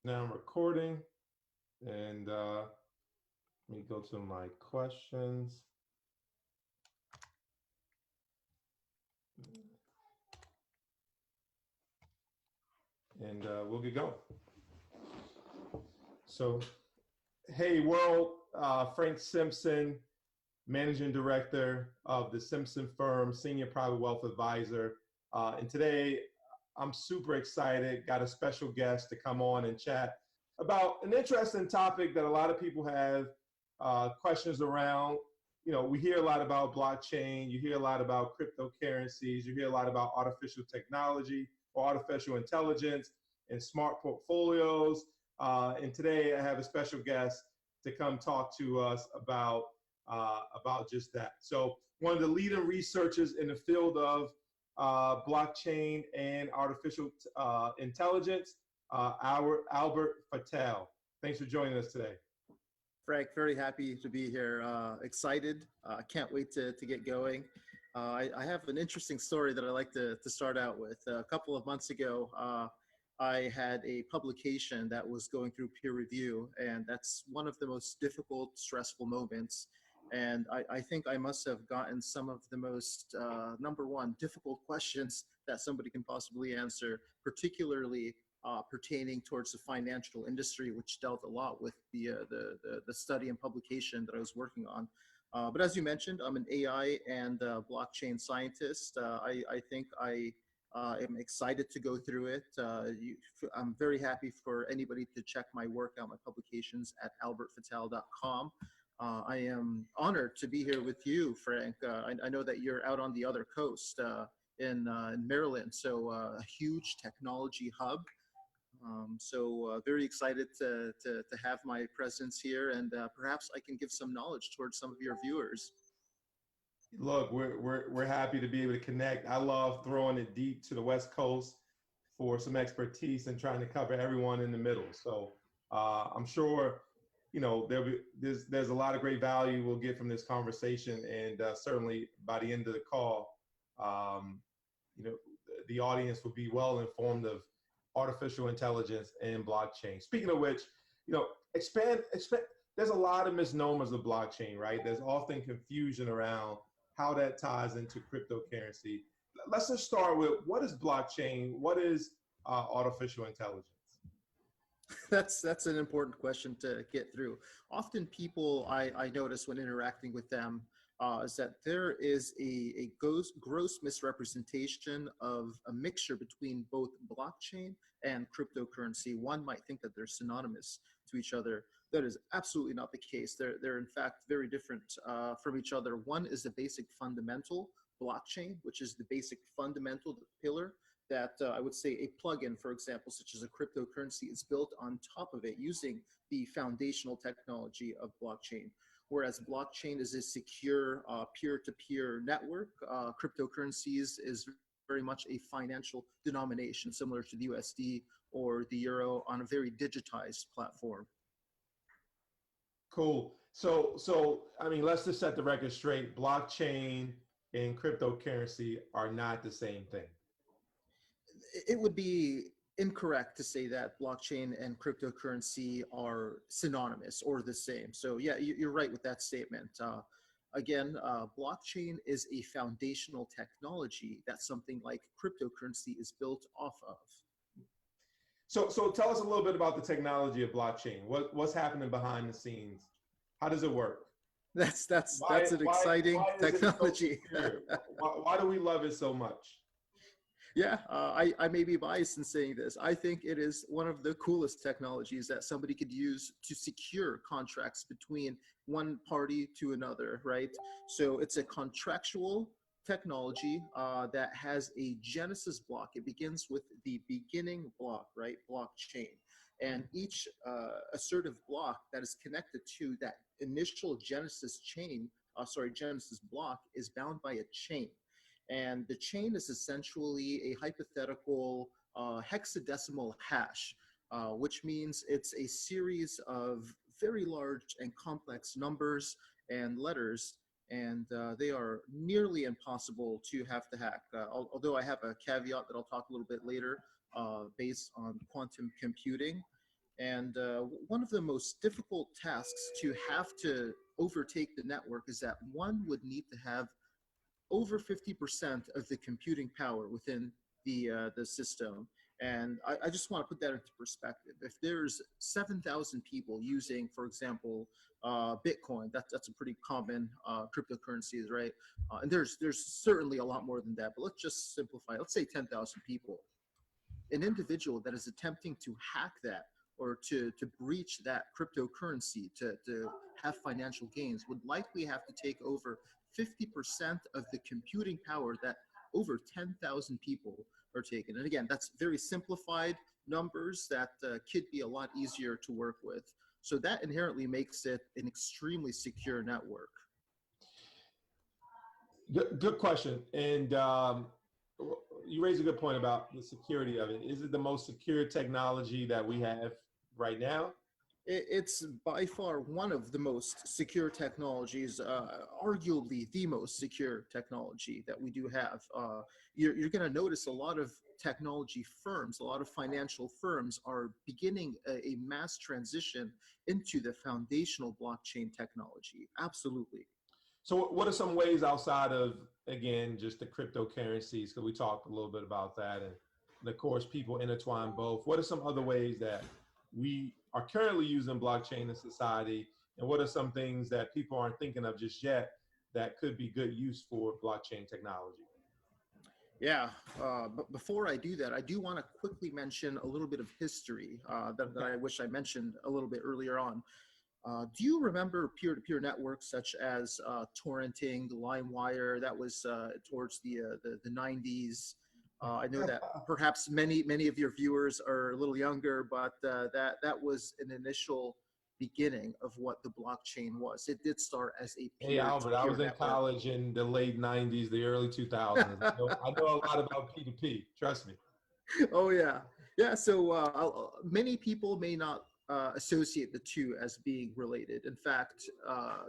Now I'm recording, and let me go to my questions, and we'll get going. So, hey world, Frank Simpson, Managing Director of the Simpson firm, Senior Private Wealth Advisor. And today I'm super excited, got a special guest to come on and chat about an interesting topic that a lot of people have questions around. You know, we hear a lot about blockchain, you hear a lot about cryptocurrencies, you hear a lot about artificial technology or artificial intelligence and smart portfolios. And today I have a special guest to come talk to us about just that. So one of the leading researchers in the field of blockchain and artificial intelligence, Albert Fattal. Thanks for joining us today. Frank, very happy to be here. Excited. Can't wait to get going. I have an interesting story that I like to start out with. A couple of months ago, I had a publication that was going through peer review, and that's one of the most difficult, stressful moments. And I think I must have gotten some of the most, number one, difficult questions that somebody can possibly answer, particularly pertaining towards the financial industry, which dealt a lot with the study and publication that I was working on. But as you mentioned, I'm an AI and blockchain scientist. I think I am excited to go through it. I'm very happy for anybody to check my work out, my publications at albertfattal.com. I am honored to be here with you, Frank. I know that you're out on the other coast in Maryland, so a huge technology hub. So very excited to have my presence here, and perhaps I can give some knowledge towards some of your viewers. Look, we're happy to be able to connect. I love throwing it deep to the West Coast for some expertise and trying to cover everyone in the middle. So I'm sure, you know, there's a lot of great value we'll get from this conversation, and certainly by the end of the call, you know, the audience will be well informed of artificial intelligence and blockchain. Speaking of which, you know, expand. There's a lot of misnomers of blockchain, right? There's often confusion around how that ties into cryptocurrency. Let's just start with, what is blockchain? What is artificial intelligence? That's an important question to get through. Often people I notice when interacting with them is that there is a gross misrepresentation of a mixture between both blockchain and cryptocurrency. One might think that they're synonymous to each other. That is absolutely not the case. They're in fact very different from each other. One is the basic fundamental blockchain, which is the basic fundamental, the pillar that I would say a plugin, for example, such as a cryptocurrency, is built on top of it using the foundational technology of blockchain. Whereas blockchain is a secure peer-to-peer network, cryptocurrencies is very much a financial denomination similar to the USD or the euro on a very digitized platform. Cool. So I mean, let's just set the record straight. Blockchain and cryptocurrency are not the same thing. It would be incorrect to say that blockchain and cryptocurrency are synonymous or the same. So yeah, you're right with that statement. Again, blockchain is a foundational technology that something like cryptocurrency is built off of. So tell us a little bit about the technology of blockchain. What's happening behind the scenes? How does it work? That's an exciting technology. Why do we love it so much? Yeah, I may be biased in saying this. I think it is one of the coolest technologies that somebody could use to secure contracts between one party to another, right? So it's a contractual technology that has a genesis block. It begins with the beginning block, right? Blockchain. And each assertive block that is connected to that initial genesis genesis block is bound by a chain. And the chain is essentially a hypothetical hexadecimal hash, which means it's a series of very large and complex numbers and letters, and they are nearly impossible to have to hack. Although I have a caveat that I'll talk a little bit later based on quantum computing. And one of the most difficult tasks to have to overtake the network is that one would need to have over 50% of the computing power within the system. And I just want to put that into perspective. If there's 7,000 people using, for example, Bitcoin, that's a pretty common cryptocurrency, right? And there's certainly a lot more than that, but let's just simplify. Let's say 10,000 people. An individual that is attempting to hack that or to breach that cryptocurrency to have financial gains would likely have to take over 50% of the computing power that over 10,000 people are taking. And again, that's very simplified numbers that could be a lot easier to work with. So that inherently makes it an extremely secure network. Good question. And you raise a good point about the security of it. Is it the most secure technology that we have right now? It's by far one of the most secure technologies, arguably the most secure technology that we do have. You're going to notice a lot of technology firms, a lot of financial firms are beginning a mass transition into the foundational blockchain technology. Absolutely. So what are some ways outside of, again, just the cryptocurrencies? Because we talked a little bit about that. And of course, people intertwine both. What are some other ways that we are currently using blockchain in society? And what are some things that people aren't thinking of just yet that could be good use for blockchain technology? Yeah, but before I do that, I do want to quickly mention a little bit of history that I wish I mentioned a little bit earlier on. Do you remember peer-to-peer networks such as torrenting, LimeWire? That was towards the 90s. I know that perhaps many of your viewers are a little younger, but that was an initial beginning of what the blockchain was. It did start as a Hey, Albert, I peer-to-peer was in network. college in the late 90s, the early 2000s. I know a lot about P2P. Trust me. Oh yeah, yeah. So many people may not associate the two as being related. In fact,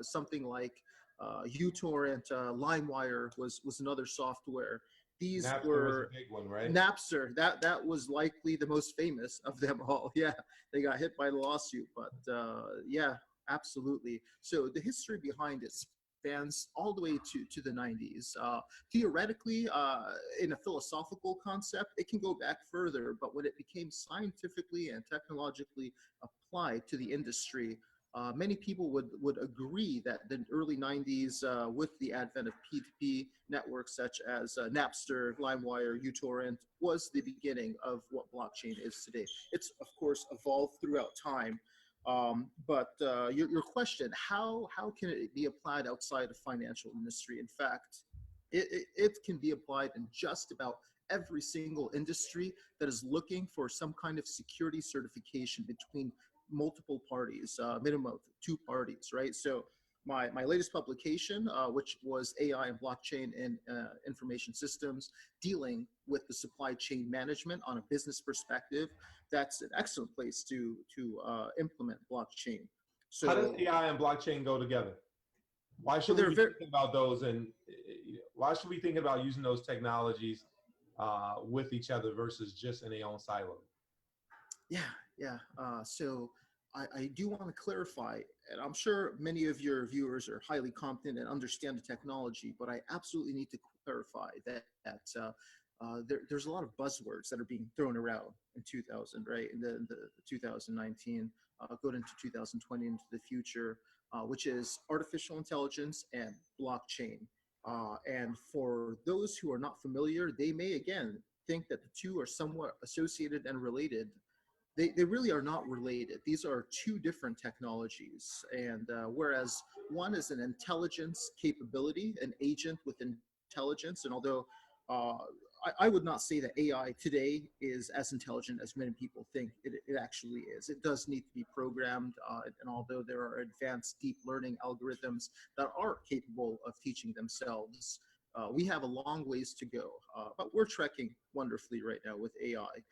something like uTorrent, LimeWire was another software. These Napster was a were big one, right? Napster. That was likely the most famous of them all. Yeah, they got hit by the lawsuit, but yeah, absolutely. So the history behind it spans all the way to the 90s. Theoretically, in a philosophical concept, it can go back further, but when it became scientifically and technologically applied to the industry, many people would agree that the early 90s, with the advent of P2P networks such as Napster, LimeWire, uTorrent, was the beginning of what blockchain is today. It's, of course, evolved throughout time. But your question, how can it be applied outside of financial industry? In fact, it can be applied in just about every single industry that is looking for some kind of security certification between multiple parties, minimum of two parties, right? So my latest publication, which was AI and blockchain in information systems, dealing with the supply chain management on a business perspective, that's an excellent place to implement blockchain. How does So, AI and blockchain go together? Why so should we they're be very, thinking about those, and why should we think about using those technologies with each other versus just in their own silo? yeah, yeah. So I do want to clarify, and I'm sure many of your viewers are highly competent and understand the technology, but I absolutely need to clarify that there's a lot of buzzwords that are being thrown around in 2000, right? In the 2019, going into 2020 into the future, which is artificial intelligence and blockchain. And for those who are not familiar, they may again think that the two are somewhat associated and related. They really are not related. These are two different technologies. And whereas one is an intelligence capability, an agent with intelligence, and although uh, I would not say that AI today is as intelligent as many people think it actually is. It does need to be programmed, and although there are advanced deep learning algorithms that are capable of teaching themselves, we have a long ways to go. But we're trekking wonderfully right now with AI.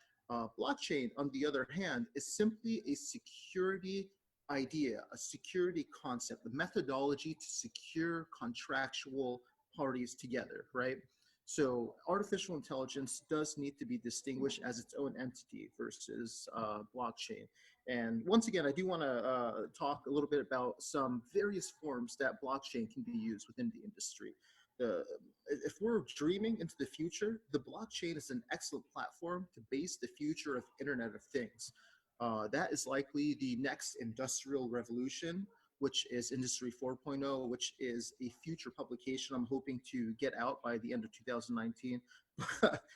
Blockchain, on the other hand, is simply a security idea, a security concept, the methodology to secure contractual parties together, right? So artificial intelligence does need to be distinguished as its own entity versus blockchain. And once again, I do want to talk a little bit about some various forms that blockchain can be used within the industry. The, if we're dreaming into the future, the blockchain is an excellent platform to base the future of Internet of Things. That is likely the next industrial revolution, which is Industry 4.0, which is a future publication I'm hoping to get out by the end of 2019.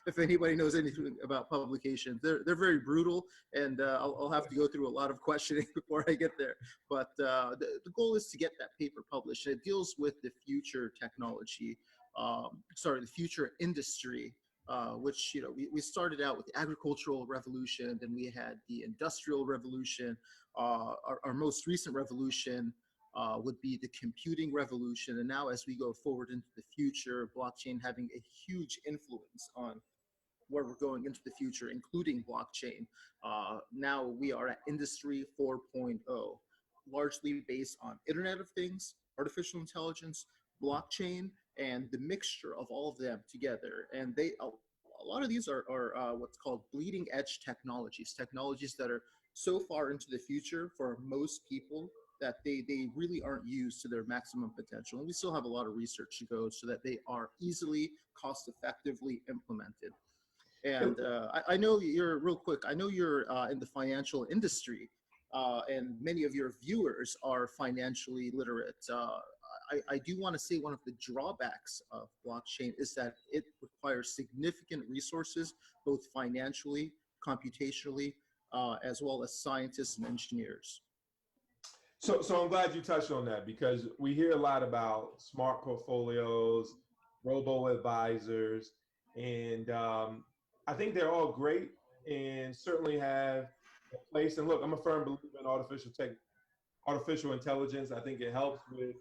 If anybody knows anything about publications, they're very brutal, and I'll have to go through a lot of questioning before I get there. But the goal is to get that paper published. It deals with the future technology, the future industry, which, you know, we started out with the agricultural revolution, then we had the industrial revolution. Our most recent revolution would be the computing revolution. And now as we go forward into the future, blockchain having a huge influence on where we're going into the future, including blockchain. Now we are at Industry 4.0, largely based on Internet of Things, artificial intelligence, blockchain, and the mixture of all of them together. And a lot of these are what's called bleeding edge technologies, technologies that are so far into the future for most people that they really aren't used to their maximum potential. And we still have a lot of research to go so that they are easily, cost effectively implemented. And I know you're, real quick, I know you're in the financial industry, and many of your viewers are financially literate. I do want to say one of the drawbacks of blockchain is that it requires significant resources, both financially, computationally, as well as scientists and engineers. So I'm glad you touched on that, because we hear a lot about smart portfolios, robo advisors, and I think they're all great and certainly have a place. And look, I'm a firm believer in artificial intelligence. I think it helps with.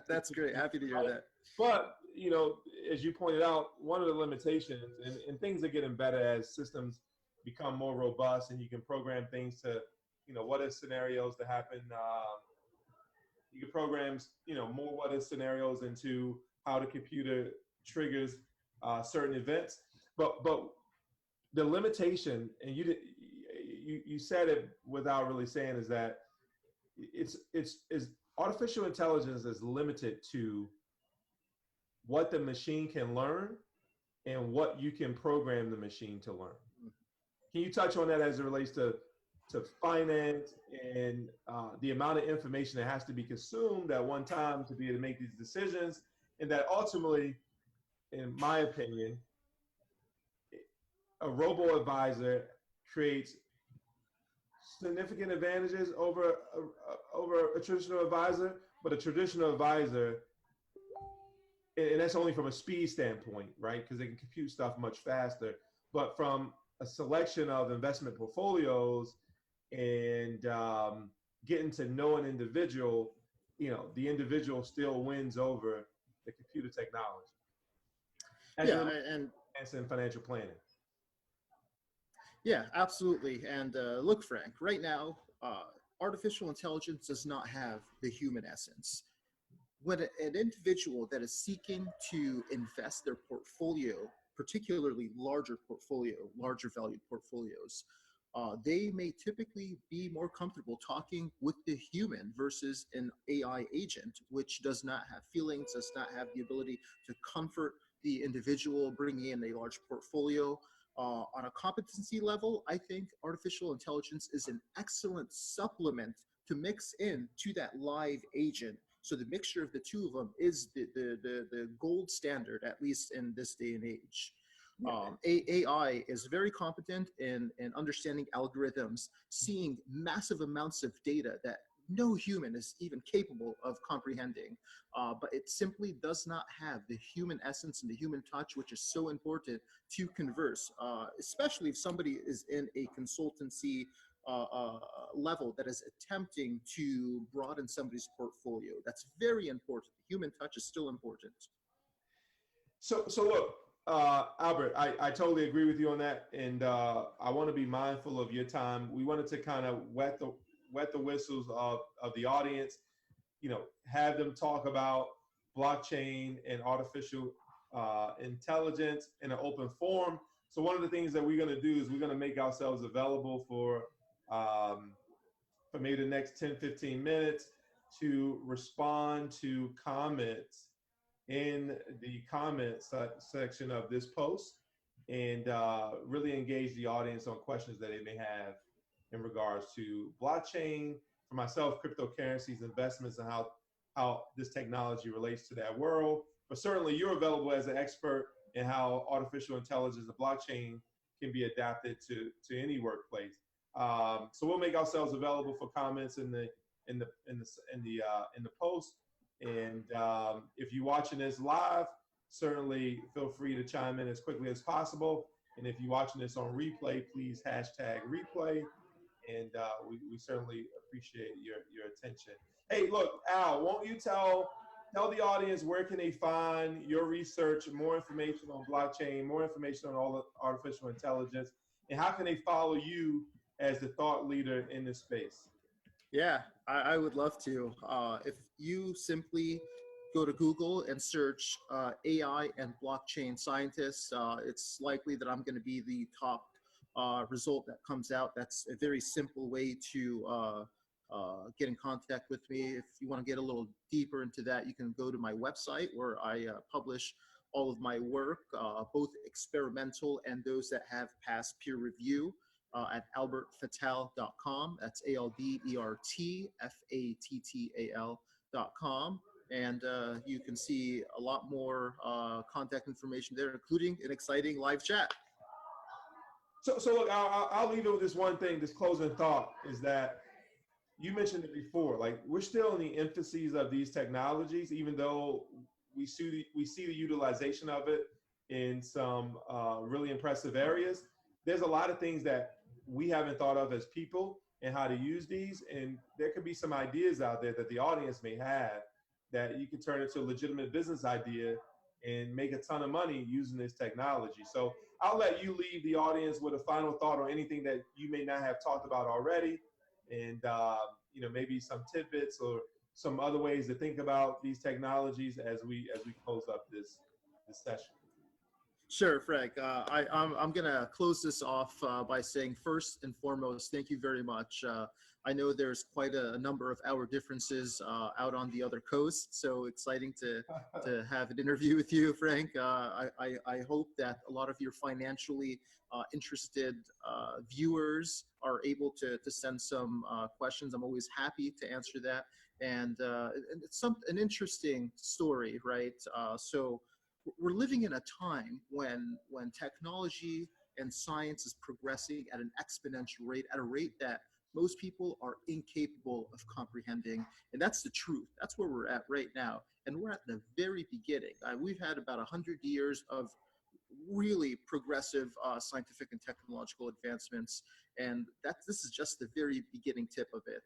That's great. Happy to hear that. But, you know, as you pointed out, one of the limitations, and things are getting better as systems become more robust, and you can program things to, you know, what if scenarios to happen. You can program, you know, more what if scenarios into how the computer triggers certain events. But the limitation, and you said it without really saying, is that it's artificial intelligence is limited to what the machine can learn and what you can program the machine to learn. Can you touch on that as it relates to finance and the amount of information that has to be consumed at one time to be able to make these decisions, and that ultimately, in my opinion, a robo-advisor creates significant advantages over a traditional advisor, but a traditional advisor, and that's only from a speed standpoint, right? Because they can compute stuff much faster. But from a selection of investment portfolios and getting to know an individual, you know, the individual still wins over the computer technology. And financial planning. Yeah, absolutely. And look, Frank, right now, artificial intelligence does not have the human essence. When an individual that is seeking to invest their portfolio, particularly larger valued portfolios, they may typically be more comfortable talking with the human versus an AI agent, which does not have feelings, does not have the ability to comfort the individual bringing in a large portfolio. On a competency level, I think artificial intelligence is an excellent supplement to mix in to that live agent. So the mixture of the two of them is the gold standard, at least in this day and age. AI is very competent in understanding algorithms, seeing massive amounts of data that no human is even capable of comprehending. But it simply does not have the human essence and the human touch, which is so important to converse, especially if somebody is in a consultancy level that is attempting to broaden somebody's portfolio. That's very important. The human touch is still important. So look, Albert, I totally agree with you on that, and I want to be mindful of your time. We wanted to kind of wet the whistles of the audience, you know, have them talk about blockchain and artificial intelligence in an open forum. So one of the things that we're going to do is we're going to make ourselves available um, for maybe the next 10, 15 minutes to respond to comments in the comments section of this post and really engage the audience on questions that they may have in regards to blockchain, for myself, cryptocurrencies, investments, and how this technology relates to that world. But certainly you're available as an expert in how artificial intelligence and blockchain can be adapted to any workplace. So we'll make ourselves available for comments in the post. And if you're watching this live, certainly feel free to chime in as quickly as possible. And if you're watching this on replay, please hashtag replay. And we certainly appreciate your attention. Hey, look, Al, won't you tell the audience where can they find your research, more information on blockchain, more information on all the artificial intelligence, and how can they follow you as the thought leader in this space? Yeah, I would love to. If you simply go to Google and search AI and blockchain scientists, it's likely that I'm going to be the top result that comes out. That's a very simple way to get in contact with me. If you want to get a little deeper into that, you can go to my website where I publish all of my work, both experimental and those that have passed peer review at albertfattal.com. That's ALBERTFATTAL.com. And you can see a lot more contact information there, including an exciting live chat. So look, I'll leave it with this one thing. This closing thought is that you mentioned it before. Like, we're still in the infancies of these technologies, even though we see the utilization of it in some really impressive areas. There's a lot of things that we haven't thought of as people and how to use these, and there could be some ideas out there that the audience may have that you can turn into a legitimate business idea and make a ton of money using this technology. So I'll let you leave the audience with a final thought or anything that you may not have talked about already, and maybe some tidbits or some other ways to think about these technologies as we close up this session. Sure, Frank. I'm going to close this off by saying, first and foremost, thank you very much. I know there's quite a number of hour differences out on the other coast, so exciting to have an interview with you, Frank. I hope that a lot of your financially interested viewers are able to send some questions. I'm always happy to answer that. And it's an interesting story, right? So we're living in a time when technology and science is progressing at an exponential rate, at a rate that most people are incapable of comprehending. And that's the truth. That's where we're at right now. And we're at the very beginning. We've had about 100 years of really progressive scientific and technological advancements. And this is just the very beginning tip of it.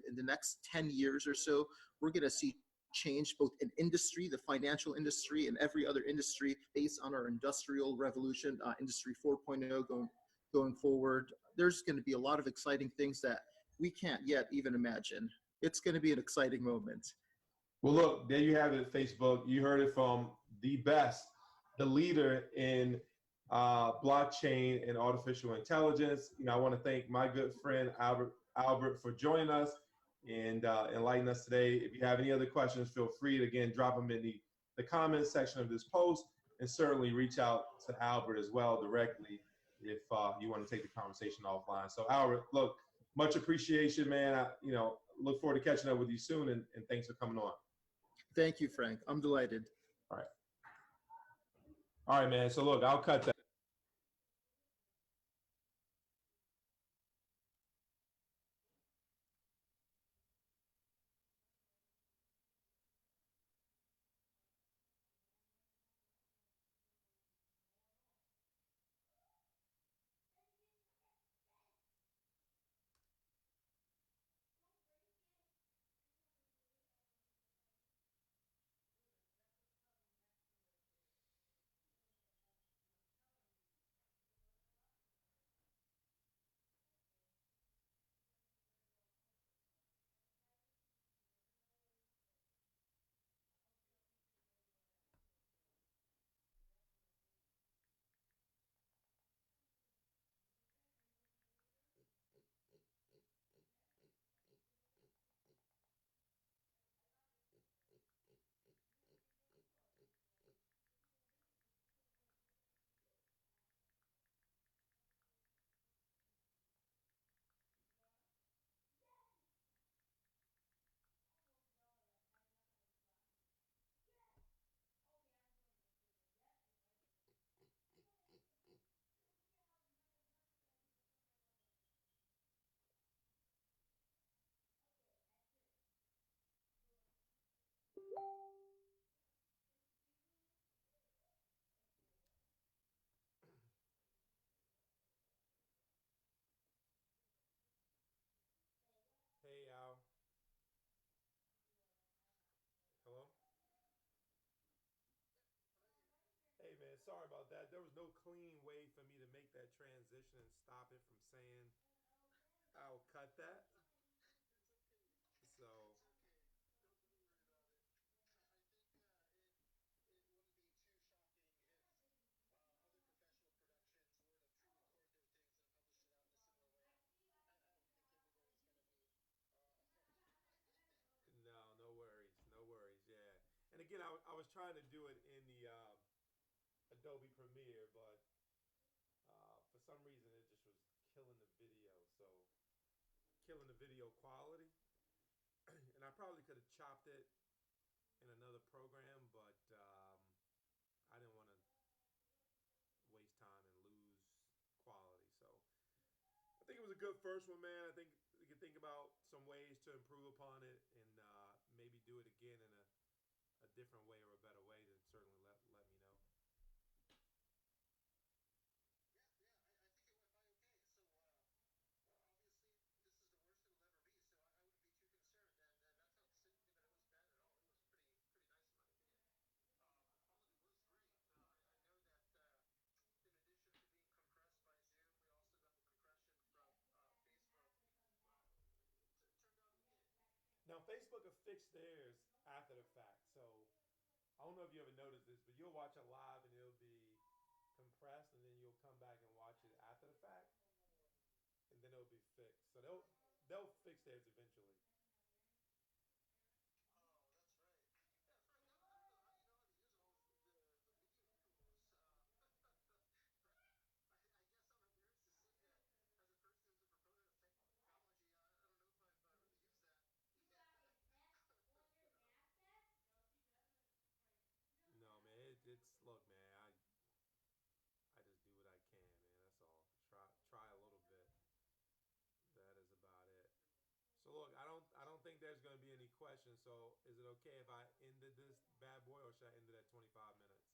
In the next 10 years or so, we're going to see change both in industry, the financial industry, and every other industry based on our industrial revolution, industry 4.0 going forward. There's going to be a lot of exciting things that we can't yet even imagine. It's going to be an exciting moment. Well, look, there you have it, Facebook. You heard it from the best, the leader in blockchain and artificial intelligence. I want to thank my good friend Albert for joining us and enlighten us today. If you have any other questions, feel free to, again, drop them in the comments section of this post, and certainly reach out to Albert as well directly if you want to take the conversation offline. So Albert, look, much appreciation, man. I look forward to catching up with you soon, and thanks for coming on. Thank you, Frank. I'm delighted. All right. All right, man. So look, I'll cut that. sorry about that. There was no clean way for me to make that transition and stop it from saying I'll cut that. So no, no worries, no worries. Yeah, and again, I was trying to do it in the Adobe Premiere, but for some reason it just was killing the video. So killing the video quality, and I probably could have chopped it in another program, but I didn't want to waste time and lose quality. So I think it was a good first one, man. I think we can think about some ways to improve upon it and maybe do it again in a different way or a better way. Then certainly let me know. Now Facebook have fixed theirs after the fact. So I don't know if you ever noticed this, but you'll watch a live and it'll be compressed, and then you'll come back and watch it after the fact, and then it'll be fixed. So they'll fix theirs eventually. No, man, it's look, man. I just do what I can, man. That's all. Try a little bit. That is about it. So look, I don't think there's gonna be any questions. So is it okay if I ended this bad boy, or should I end it at 25 minutes?